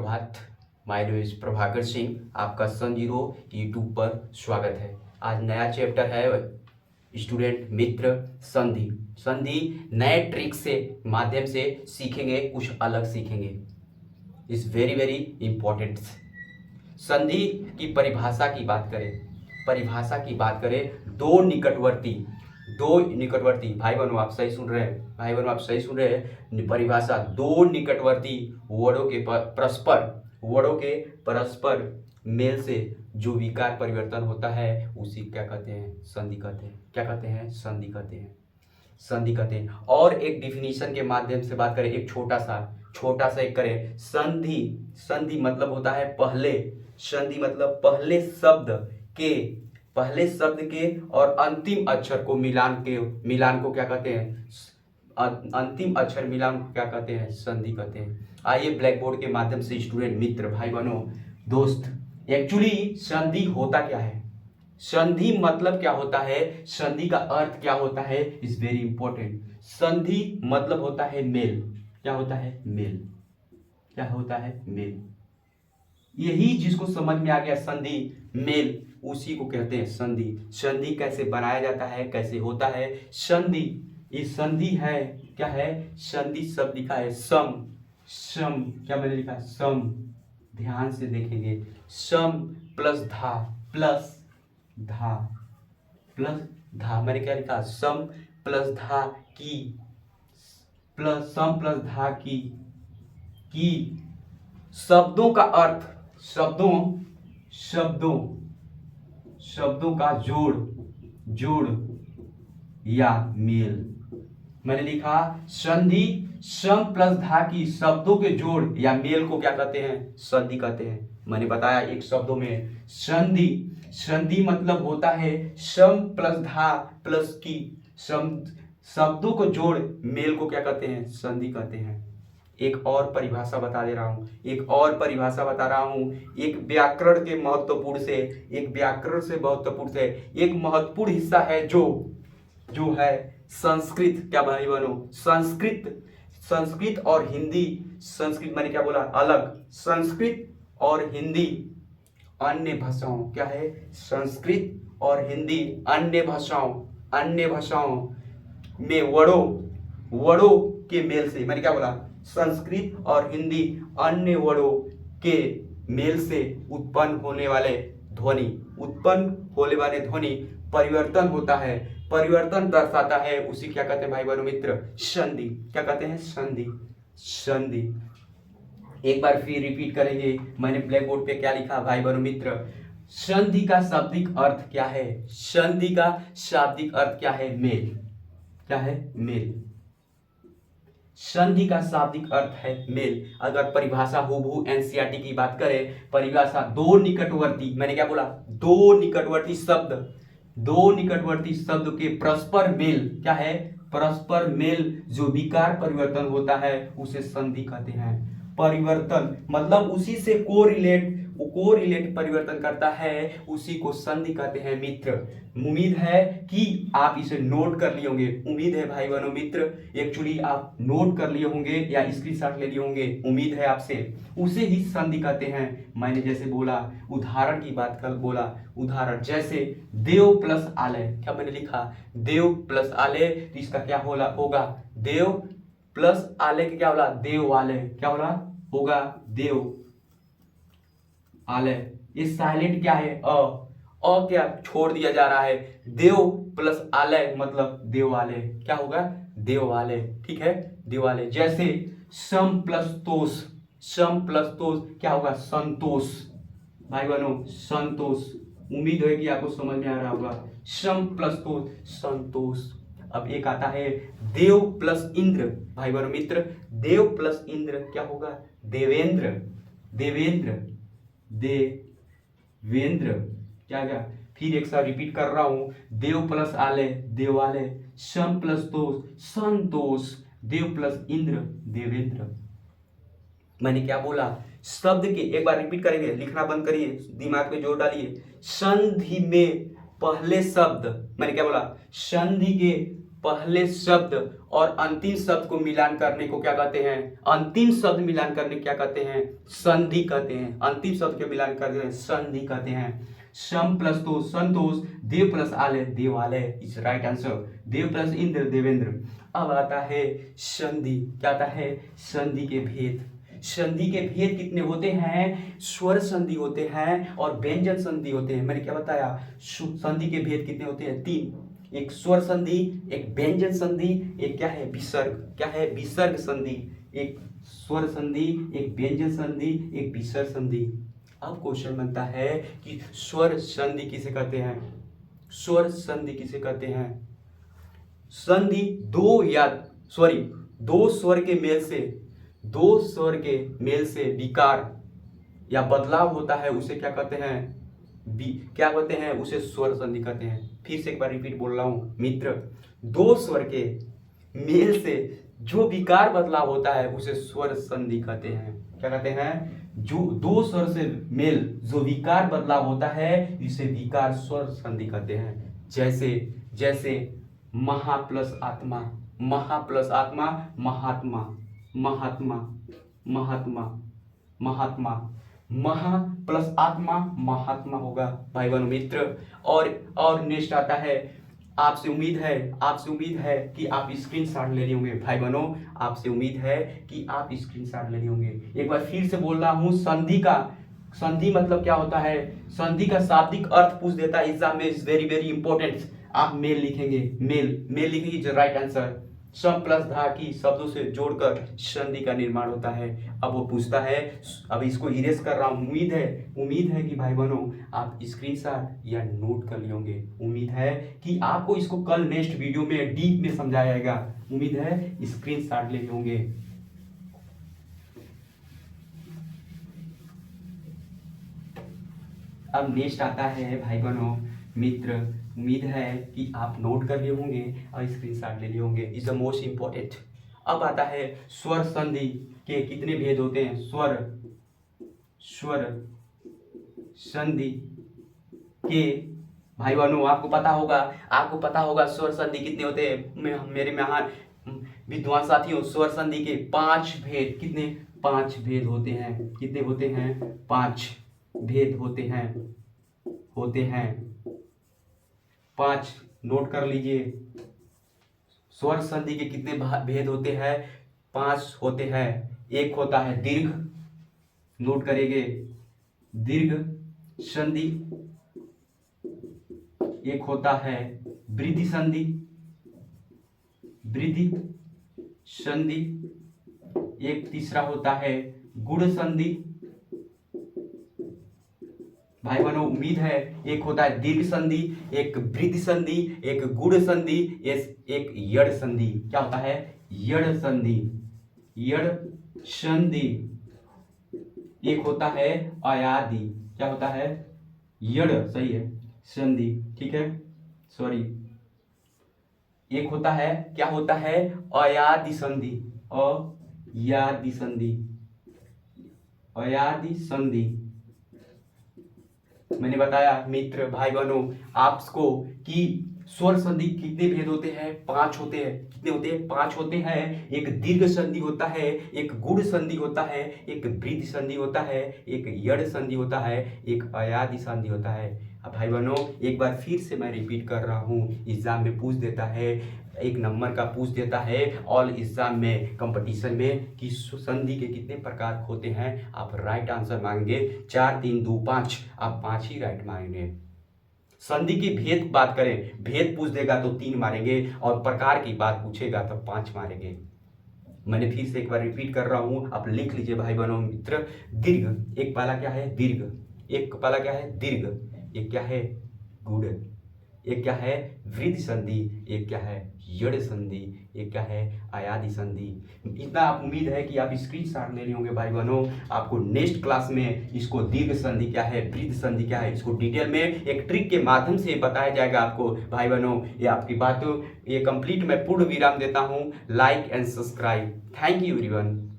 सुप्रभात। My name is Prabhakar Singh. आपका सन zero YouTube पर स्वागत है। आज नया चैप्टर है स्टूडेंट मित्र संधि। संधि नए ट्रिक से माध्यम से सीखेंगे, कुछ अलग सीखेंगे। Is very very important. संधि की परिभाषा की बात करें दो निकटवर्ती भाई बहनों आप सही सुन रहे हैं। परिभाषा दो निकटवर्ती वर्डों के परस्पर मेल से जो विकार परिवर्तन होता है उसी क्या कहते हैं, संधि कहते हैं। और एक डिफिनीशन के माध्यम से बात करें, एक छोटा सा एक करें। संधि मतलब होता है संधि मतलब पहले शब्द के और अंतिम अक्षर को मिलान को क्या कहते हैं, अंतिम अक्षर मिलान को क्या कहते हैं, संधि कहते हैं। आइए ब्लैक बोर्ड के माध्यम से स्टूडेंट मित्र भाई बहनों दोस्त, एक्चुअली संधि होता क्या है, संधि मतलब क्या होता है, संधि का अर्थ क्या होता है, इज वेरी इंपॉर्टेंट। संधि मतलब होता है मेल। क्या होता है मेल। यही जिसको समझ में आ गया संधि मेल, उसी को कहते हैं संधि। संधि कैसे बनाया जाता है, कैसे होता है संधि। ये संधि है क्या है, संधि शब्द लिखा है सम। क्या मैंने लिखा है, सम। ध्यान से देखेंगे, सम प्लस धा मैंने क्या लिखा, सम प्लस धा की शब्दों का अर्थ, शब्दों का जोड़ या मेल। मैंने लिखा संधि सम प्लस धा की शब्दों के जोड़ या मेल को क्या कहते हैं, संधि कहते हैं। मैंने बताया एक शब्दों में संधि मतलब होता है सम प्लस धा प्लस की शब्दों को जोड़ मेल को क्या कहते हैं, संधि कहते हैं। एक और परिभाषा बता रहा हूं। एक व्याकरण से महत्वपूर्ण हिस्सा है जो है संस्कृत। क्या भाई बहनों, संस्कृत और हिंदी। संस्कृत मैंने क्या बोला, अलग। संस्कृत और हिंदी अन्य भाषाओं, क्या है, संस्कृत और हिंदी अन्य भाषाओं में वर्डों के मेल से, मैंने क्या बोला, संस्कृत और हिंदी अन्य वर्डों के मेल से उत्पन्न होने वाले ध्वनि परिवर्तन होता है, परिवर्तन दर्शाता है, उसी क्या कहते हैं भाई बहनों मित्र, संधि। क्या कहते हैं, संधि। एक बार फिर रिपीट करेंगे, मैंने ब्लैक बोर्ड पे क्या लिखा भाई बहनों मित्र, संधि का शाब्दिक अर्थ क्या है, मेल। क्या है, मेल। संधि का शाब्दिक अर्थ है मेल। अगर परिभाषा हूबहू एनसीईआरटी की बात करें, परिभाषा दो निकटवर्ती, मैंने क्या बोला, दो निकटवर्ती शब्द के परस्पर मेल, क्या है, परस्पर मेल जो विकार परिवर्तन होता है उसे संधि कहते हैं। परिवर्तन मतलब उसी से कोरिलेट परिवर्तन करता है, उसी को संधि कहते हैं मित्र। उम्मीद है कि आप इसे नोट कर लिए होंगे। उम्मीद है भाई बहनों मित्र, एक्चुअली आप नोट कर लिए होंगे या स्क्रीनशॉट ले लिए होंगे। उम्मीद है आपसे। उसे ही संधि कहते हैं। मैंने जैसे बोला, उदाहरण की बात कर बोला, उदाहरण जैसे देव प्लस आलय। क्या मैंने लिखा, देव प्लस आलय, तो इसका क्या होगा, देव प्लस आलय क्या बोला, देवालय। क्या बोला होगा, देव आलय। ये साइलेंट क्या है, अ क्या छोड़ दिया जा रहा है। देव प्लस आलय मतलब देवालय। क्या होगा, देवालय। ठीक है, देवालय। जैसे सम प्लस तोष क्या होगा, संतोष। भाई बहनों संतोष। उम्मीद है कि आपको समझ में आ रहा होगा। सम प्लस तोष, संतोष। अब एक आता है देव प्लस इंद्र। भाई बहनों मित्र, देव प्लस इंद्र क्या होगा, देवेंद्र। क्या गया, फिर एक साथ रिपीट कर रहा हूं, देव प्लस आलय देवालय, सम प्लस तोष संतोष, देव प्लस इंद्र देवेंद्र। मैंने क्या बोला, शब्द के, एक बार रिपीट करेंगे, लिखना बंद करिए, दिमाग में जोर डालिए। संधि में पहले शब्द, मैंने क्या बोला, संधि के पहले शब्द और अंतिम शब्द को मिलान करने को क्या कहते हैं? अंतिम शब्द मिलान करने क्या कहते हैं? संधि कहते हैं। अंतिम शब्द के मिलान करते हैं संधि कहते हैं। सम प्लस तोष संतोष, देव प्लस आलय देवालय इज राइट आंसर। देव प्लस इंद्र देवेंद्र। अब आता है संधि। क्या आता है? संधि के भेद। संधि के भेद कितने होते हैं? स्वर संधि होते हैं और व्यंजन संधि होते हैं। मैंने क्या बताया? संधि के भेद कितने होते हैं? 3। एक स्वर संधि, एक व्यंजन संधि, एक क्या है? विसर्ग। क्या है? विसर्ग संधि। एक स्वर संधि, एक व्यंजन संधि, एक विसर्ग संधि। अब क्वेश्चन बनता है कि स्वर संधि किसे कहते हैं? स्वर संधि किसे कहते हैं? संधि दो स्वर के मेल से विकार या बदलाव होता है, उसे क्या कहते हैं? क्या कहते हैं? उसे स्वर संधि कहते हैं। फिर से एक बार रिपीट बोल रहा हूं मित्र, दो स्वर के मेल से जो विकार बदलाव होता है उसे स्वर संधि कहते हैं। क्या कहते हैं? जो दो स्वर से मेल जो विकार बदलाव होता है इसे विकार स्वर संधि कहते हैं। जैसे महा प्लस आत्मा, महा प्लस आत्मा, महात्मा, महात्मा, महात्मा, महात्मा, महा प्लस आत्मा महात्मा होगा भाई बहनों मित्र। और नेक्स्ट आता है, आपसे उम्मीद है कि आप स्क्रीनशॉट ले रहे होंगे भाई बहनों, आपसे उम्मीद है कि आप स्क्रीनशॉट ले रहे होंगे। एक बार फिर से बोल रहा हूं, संधि मतलब क्या होता है? संधि का शाब्दिक अर्थ पूछ देता है एग्जाम में, इज वेरी वेरी इंपॉर्टेंट। आप मेल लिखेंगे, मेल लिखेंगे इज राइट आंसर। सम प्लस धा की शब्दों से जोड़कर संधि का निर्माण होता है। अब वो पूछता है, अब इसको इरेज कर रहा हूं। उम्मीद है कि भाई बहनों आप स्क्रीनशॉट या नोट कर लिए होंगे। उम्मीद है कि आपको इसको कल नेक्स्ट वीडियो में डीप में समझाया जाएगा। उम्मीद है स्क्रीनशॉट ले लिए होंगे। अब नेक्स्ट आता है भाई बहनों मित्र, उम्मीद है कि आप नोट कर लिए होंगे और स्क्रीनशॉट ले लिए होंगे। Is the most important. अब आता है स्वर संधि के कितने भेद होते हैं? स्वर संधि के भाई बहनों आपको पता होगा स्वर संधि कितने होते हैं। मेरे महान विद्वान साथियों, स्वर संधि के 5 भेद, कितने? 5 भेद होते हैं। कितने होते हैं? 5 भेद होते हैं। 5 नोट कर लीजिए। स्वर संधि के कितने भेद होते हैं? 5 होते हैं। एक होता है दीर्घ, नोट करेंगे, दीर्घ संधि। एक होता है वृद्धि संधि। एक तीसरा होता है गुण संधि। भाई बहनों उम्मीद है, एक होता है दीर्घ संधि, एक वृद्धि संधि, एक गुण संधि, एक यड़ संधि। क्या होता है? यड़ संधि। एक होता है अयादि। क्या होता है? यड़, सही है, संधि, ठीक है, सॉरी। एक होता है, क्या होता है? अयादि संधि। अयादि संधि। मैंने बताया मित्र भाई बहनों आपको कि स्वर संधि कितने भेद होते हैं? 5 होते हैं। कितने होते हैं? 5 होते हैं। एक दीर्घ संधि होता है, एक गुण संधि होता है, एक वृद्धि संधि होता है, एक यड़ संधि होता है, एक अयादि संधि होता है। अब भाई बहनों एक बार फिर से मैं रिपीट कर रहा हूँ, एग्जाम में पूछ देता है, एक नंबर का पूछ देता है ऑल एग्जाम में, कंपटीशन में, कि संधि के कितने प्रकार होते हैं। आप राइट आंसर मांगेंगे 4 3 2 5, आप 5 ही राइट मांगेंगे। संधि की भेद बात करें, भेद पूछ देगा तो 3 मारेंगे और प्रकार की बात पूछेगा तो 5 मारेंगे। मैंने फिर से एक बार रिपीट कर रहा हूं, आप लिख लीजिए भाई बहनों मित्र। दीर्घ, एक पहला क्या है? दीर्घ। एक पहला क्या है? दीर्घ। एक क्या है? गुण। एक क्या है? वृद्धि संधि। एक क्या है? यड़ संधि। एक क्या है? अयादि संधि। इतना आप उम्मीद है कि आप स्क्रीनशॉट ले रहे होंगे भाई बहनों। आपको नेक्स्ट क्लास में इसको दीर्घ संधि क्या है, वृद्धि संधि क्या है, इसको डिटेल में एक ट्रिक के माध्यम से बताया जाएगा आपको भाई बहनों। ये आपकी बातों ये कंप्लीट मैं पूर्ण विराम देता हूँ। Like and subscribe. Thank you everyone.